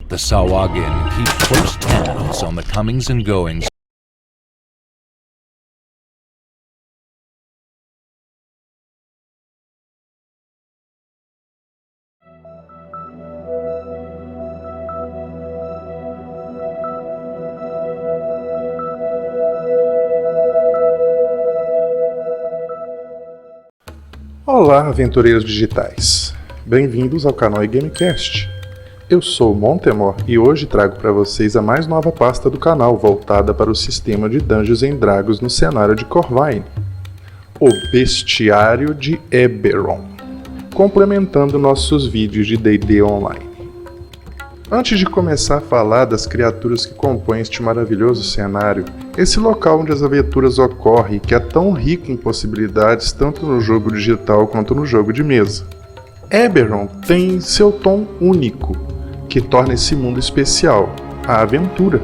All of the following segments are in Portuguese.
The Sahuagin keep close tabs on the comings and goings. Olá, aventureiros digitais! Bem-vindos ao canal Gamecast. Eu sou o Montemor e hoje trago para vocês a mais nova pasta do canal voltada para o sistema de Dungeons & Dragons no cenário de Khorvain, o Bestiário de Eberron, complementando nossos vídeos de D&D Online. Antes de começar a falar das criaturas que compõem este maravilhoso cenário, esse local onde as aventuras ocorrem e que é tão rico em possibilidades tanto no jogo digital quanto no jogo de mesa. Eberron tem seu tom único, que torna esse mundo especial, a aventura.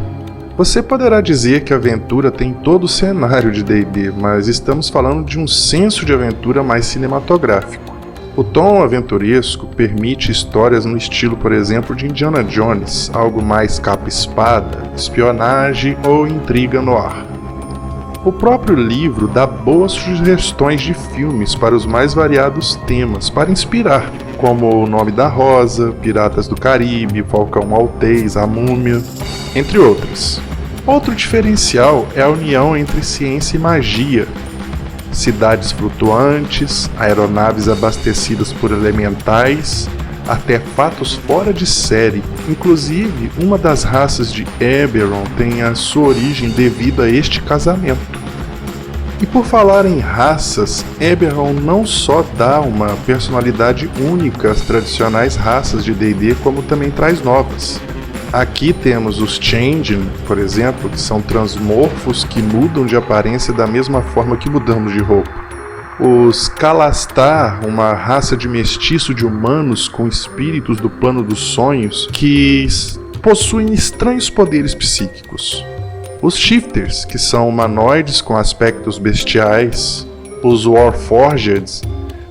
Você poderá dizer que a aventura tem todo o cenário de D&D, mas estamos falando de um senso de aventura mais cinematográfico. O tom aventuresco permite histórias no estilo, por exemplo, de Indiana Jones, algo mais capa-espada, espionagem ou intriga no ar. O próprio livro dá boas sugestões de filmes para os mais variados temas para inspirar, como O Nome da Rosa, Piratas do Caribe, Falcão Maltês, A Múmia, entre outros. Outro diferencial é a união entre ciência e magia. Cidades flutuantes, aeronaves abastecidas por elementais, artefatos fora de série. Inclusive, uma das raças de Eberron tem a sua origem devido a este casamento. E por falar em raças, Eberron não só dá uma personalidade única às tradicionais raças de D&D, como também traz novas. Aqui temos os Changeling, por exemplo, que são transmorfos que mudam de aparência da mesma forma que mudamos de roupa. Os Kalastar, uma raça de mestiço de humanos com espíritos do plano dos sonhos que possuem estranhos poderes psíquicos. Os Shifters, que são humanoides com aspectos bestiais. Os Warforged,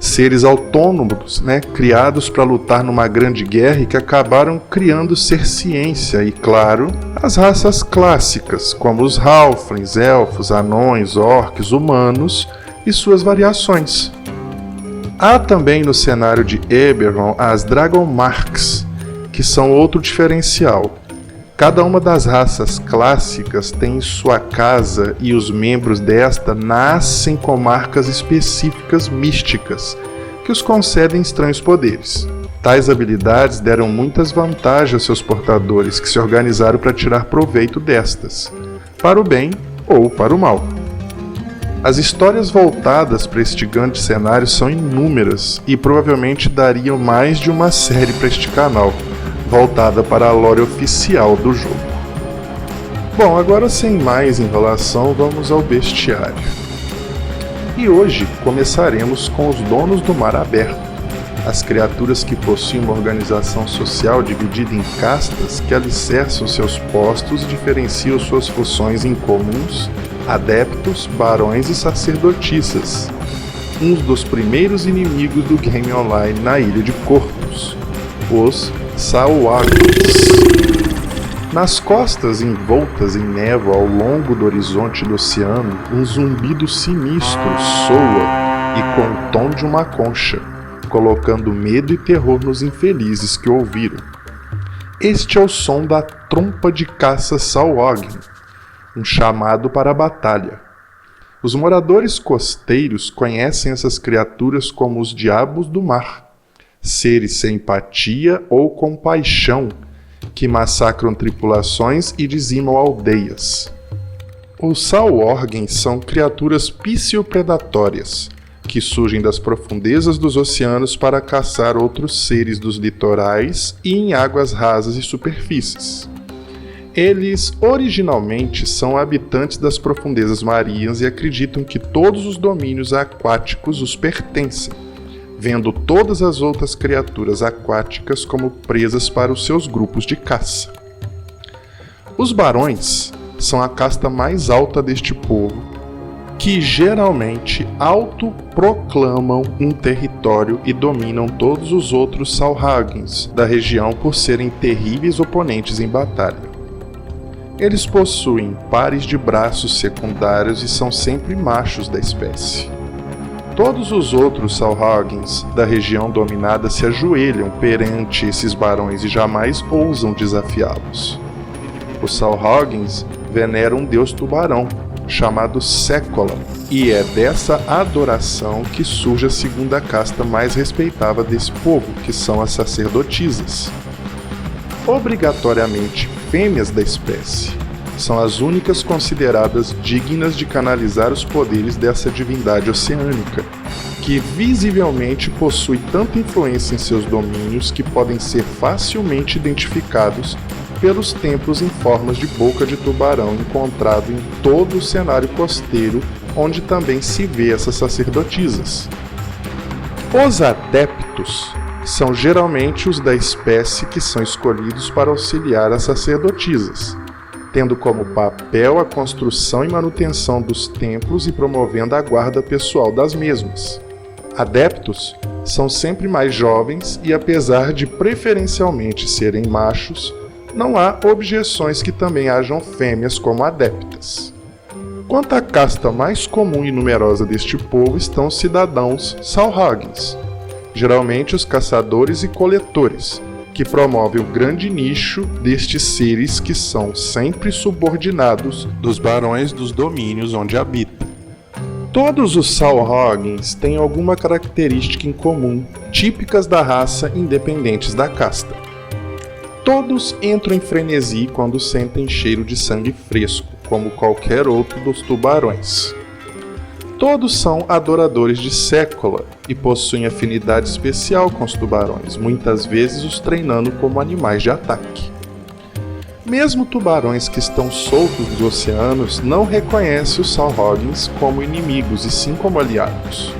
seres autônomos, criados para lutar numa grande guerra e que acabaram criando ser ciência. E claro, as raças clássicas, como os Halflings, elfos, anões, orcs, humanos e suas variações. Há também no cenário de Eberron as Dragon Marks, que são outro diferencial. Cada uma das raças clássicas tem sua casa e os membros desta nascem com marcas específicas místicas, que os concedem estranhos poderes. Tais habilidades deram muitas vantagens aos seus portadores, que se organizaram para tirar proveito destas, para o bem ou para o mal. As histórias voltadas para este grande cenário são inúmeras e provavelmente dariam mais de uma série para este canal, voltada para a lore oficial do jogo. Bom, agora sem mais enrolação, vamos ao bestiário. E hoje começaremos com os Donos do Mar Aberto, as criaturas que possuem uma organização social dividida em castas que alicerçam seus postos e diferenciam suas funções em comuns, adeptos, barões e sacerdotisas, uns dos primeiros inimigos do game online na ilha de Cortos, os Sahuagins. Nas costas envoltas em névoa ao longo do horizonte do oceano, um zumbido sinistro soa e com o tom de uma concha, colocando medo e terror nos infelizes que ouviram. Este é o som da trompa de caça Sahuagin, um chamado para a batalha. Os moradores costeiros conhecem essas criaturas como os Diabos do Mar, seres sem empatia ou compaixão, que massacram tripulações e dizimam aldeias. Os Sahuagins são criaturas pisciopredatórias, que surgem das profundezas dos oceanos para caçar outros seres dos litorais e em águas rasas e superfícies. Eles originalmente são habitantes das profundezas marinhas e acreditam que todos os domínios aquáticos os pertencem, vendo todas as outras criaturas aquáticas como presas para os seus grupos de caça. Os barões são a casta mais alta deste povo, que geralmente autoproclamam um território e dominam todos os outros Sahuagins da região por serem terríveis oponentes em batalha. Eles possuem pares de braços secundários e são sempre machos da espécie. Todos os outros Sahuagins da região dominada se ajoelham perante esses barões e jamais ousam desafiá-los. Os Sahuagins veneram um deus tubarão, chamado Sekolah, e é dessa adoração que surge a segunda casta mais respeitável desse povo, que são as sacerdotisas. Obrigatoriamente fêmeas da espécie, são as únicas consideradas dignas de canalizar os poderes dessa divindade oceânica, que visivelmente possui tanta influência em seus domínios que podem ser facilmente identificados pelos templos em formas de boca de tubarão encontrado em todo o cenário costeiro, onde também se vê essas sacerdotisas. Os adeptos são geralmente os da espécie que são escolhidos para auxiliar as sacerdotisas, tendo como papel a construção e manutenção dos templos e promovendo a guarda pessoal das mesmas. Adeptos são sempre mais jovens e, apesar de preferencialmente serem machos, não há objeções que também hajam fêmeas como adeptas. Quanto à casta mais comum e numerosa deste povo estão os cidadãos Sahuagins, geralmente os caçadores e coletores, que promovem o grande nicho destes seres que são sempre subordinados dos barões dos domínios onde habitam. Todos os Sahuagins têm alguma característica em comum, típicas da raça, independentes da casta. Todos entram em frenesi quando sentem cheiro de sangue fresco, como qualquer outro dos tubarões. Todos são adoradores de Sekolah e possuem afinidade especial com os tubarões, muitas vezes os treinando como animais de ataque. Mesmo tubarões que estão soltos dos oceanos não reconhecem os Sahuagins como inimigos e sim como aliados.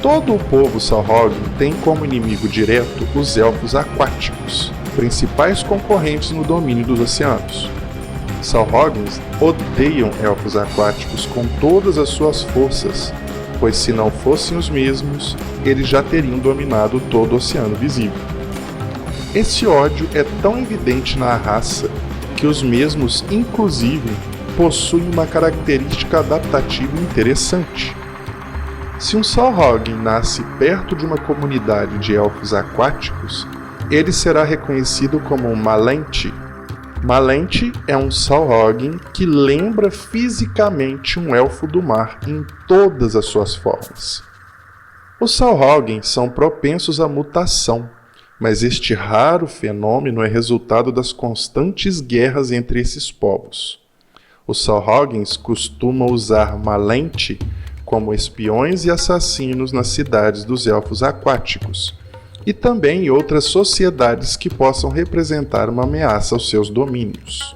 Todo o povo Sahuagin tem como inimigo direto os elfos aquáticos, principais concorrentes no domínio dos oceanos. Sahuagins odeiam elfos aquáticos com todas as suas forças, pois se não fossem os mesmos, eles já teriam dominado todo o oceano visível. Esse ódio é tão evidente na raça que os mesmos, inclusive, possuem uma característica adaptativa interessante. Se um Sahuagin nasce perto de uma comunidade de elfos aquáticos, ele será reconhecido como um Malente. Malente é um Sahuagin que lembra fisicamente um elfo do mar em todas as suas formas. Os Sahuagin são propensos à mutação, mas este raro fenômeno é resultado das constantes guerras entre esses povos. Os Sahuagins costumam usar Malente como espiões e assassinos nas cidades dos elfos aquáticos, e também em outras sociedades que possam representar uma ameaça aos seus domínios.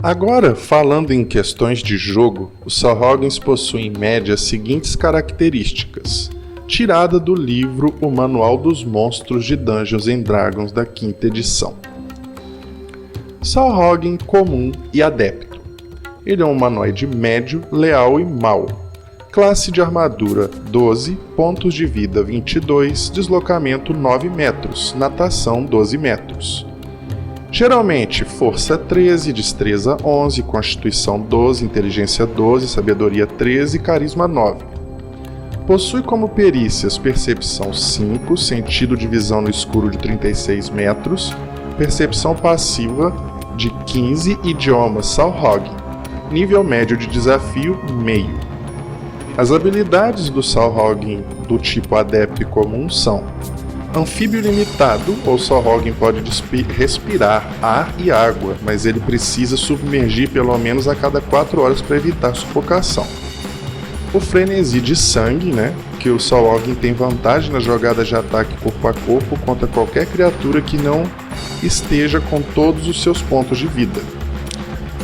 Agora, falando em questões de jogo, os Sahuagins possuem em média as seguintes características, tirada do livro O Manual dos Monstros de Dungeons & Dragons da 5ª edição. Sahuagin comum e adepto. Ele é um humanoide médio, leal e mau. Classe de armadura 12, pontos de vida 22, deslocamento 9 metros, natação 12 metros. Geralmente, força 13, destreza 11, constituição 12, inteligência 12, sabedoria 13 e carisma 9. Possui como perícias percepção 5, sentido de visão no escuro de 36 metros, percepção passiva de 15, idioma Sahuagin, nível médio de desafio meio. As habilidades do Sahuagin do tipo adepto comum são: anfíbio limitado, ou Sahuagin pode respirar ar e água, mas ele precisa submergir pelo menos a cada 4 horas para evitar sufocação. O frenesi de sangue, que o Sahuagin tem vantagem nas jogadas de ataque corpo a corpo contra qualquer criatura que não esteja com todos os seus pontos de vida.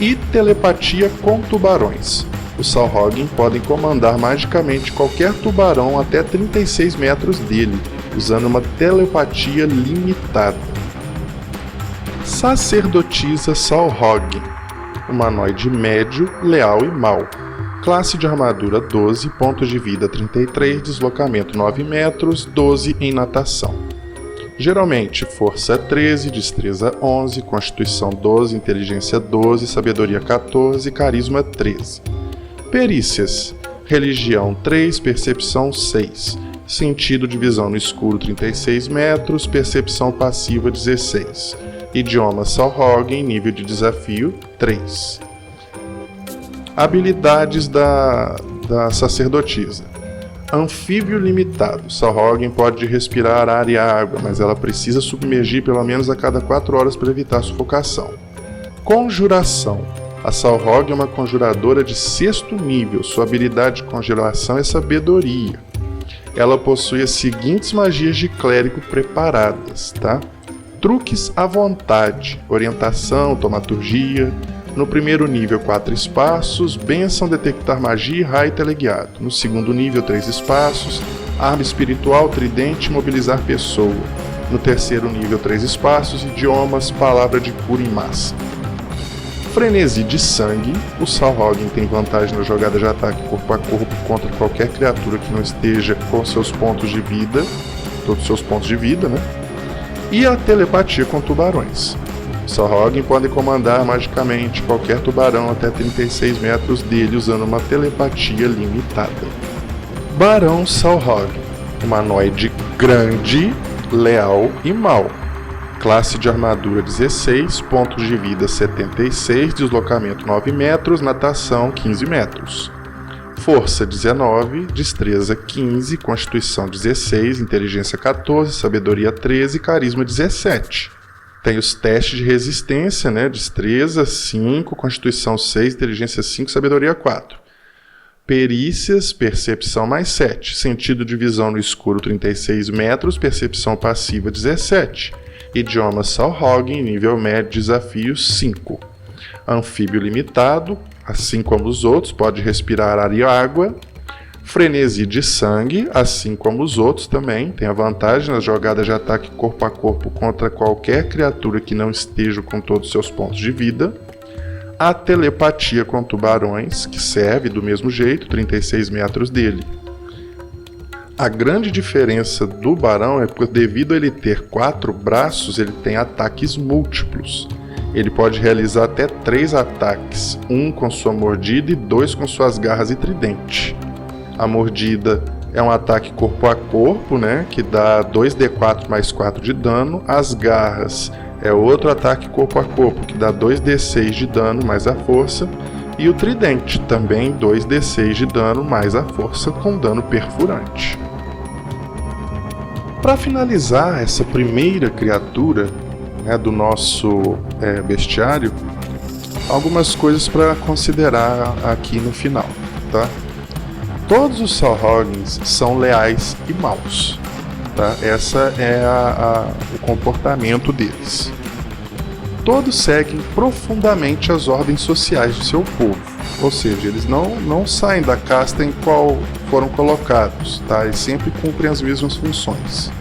E telepatia com tubarões. Os Sahuagin podem comandar magicamente qualquer tubarão até 36 metros dele, usando uma telepatia limitada. Sacerdotisa Sahuagin, humanoide médio, leal e mau. Classe de armadura 12, pontos de vida 33, deslocamento 9 metros, 12 em natação. Geralmente, força 13, destreza 11, constituição 12, inteligência 12, sabedoria 14, carisma 13. Perícias: religião 3, percepção 6, sentido de visão no escuro 36 metros, percepção passiva 16. Idioma Salhogen, nível de desafio 3. Habilidades da sacerdotisa. Anfíbio limitado. Salhogen pode respirar ar e água, mas ela precisa submergir pelo menos a cada 4 horas para evitar sufocação. Conjuração. A Salhogen é uma conjuradora de 6º nível. Sua habilidade de conjuração é sabedoria. Ela possui as seguintes magias de clérigo preparadas, tá? Truques à vontade, orientação, taumaturgia. No primeiro nível, 4 espaços, bênção, detectar magia e raio teleguiado. No segundo nível, 3 espaços, arma espiritual, tridente, mobilizar pessoa. No terceiro nível, 3 espaços, idiomas, palavra de cura em massa. Frenesi de sangue. O Salhogen tem vantagem na jogada de ataque corpo a corpo contra qualquer criatura que não esteja com seus pontos de vida, todos os seus pontos de vida, né? E a telepatia com tubarões. Salhogen pode comandar magicamente qualquer tubarão até 36 metros dele usando uma telepatia limitada. Barão Salhogen, humanoide grande, leal e mau. Classe de armadura 16, pontos de vida 76, deslocamento 9 metros, natação 15 metros. Força 19, destreza 15, constituição 16, inteligência 14, sabedoria 13, carisma 17. Tem os testes de resistência, né? Destreza 5, constituição 6, inteligência 5, sabedoria 4. Perícias, percepção mais 7. Sentido de visão no escuro 36 metros, percepção passiva 17. Idioma Salhogen, nível médio, desafio 5. Anfíbio limitado, assim como os outros, pode respirar ar e água. Frenesi de sangue, assim como os outros também, tem a vantagem nas jogadas de ataque corpo a corpo contra qualquer criatura que não esteja com todos os seus pontos de vida. A telepatia com tubarões, que serve do mesmo jeito, 36 metros dele. A grande diferença do barão é que, devido a ele ter 4 braços, ele tem ataques múltiplos. Ele pode realizar até 3 ataques, 1 com sua mordida e 2 com suas garras e tridente. A mordida é um ataque corpo a corpo, né, que dá 2d4 mais 4 de dano. As garras é outro ataque corpo a corpo, que dá 2d6 de dano mais a força. E o tridente, também 2d6 de dano mais a força com dano perfurante. Para finalizar essa primeira criatura, né, do nosso bestiário, algumas coisas para considerar aqui no final, tá? Todos os Salhogens são leais e maus, tá? Essa é o comportamento deles. Todos seguem profundamente as ordens sociais de seu povo, ou seja, eles não saem da casta em qual foram colocados, tá? Eles sempre cumprem as mesmas funções.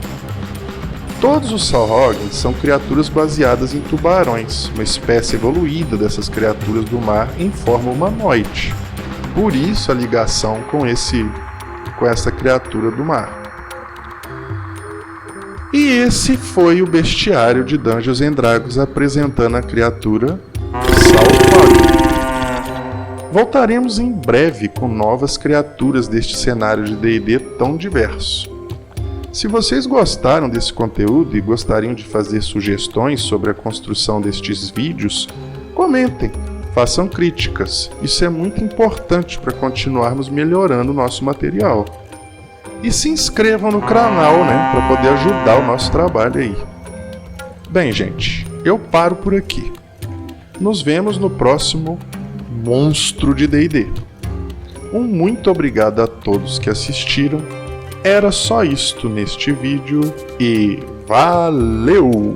Todos os Salhogens são criaturas baseadas em tubarões, uma espécie evoluída dessas criaturas do mar em forma humanoide. Por isso a ligação com essa criatura do mar. E esse foi o bestiário de Dungeons & Dragons apresentando a criatura Salhogen. Voltaremos em breve com novas criaturas deste cenário de D&D tão diverso. Se vocês gostaram desse conteúdo e gostariam de fazer sugestões sobre a construção destes vídeos, comentem. Façam críticas, isso é muito importante para continuarmos melhorando o nosso material. E se inscrevam no canal, né, para poder ajudar o nosso trabalho aí. Bem, gente, eu paro por aqui. Nos vemos no próximo Monstro de D&D. Um muito obrigado a todos que assistiram. Era só isto neste vídeo e valeu!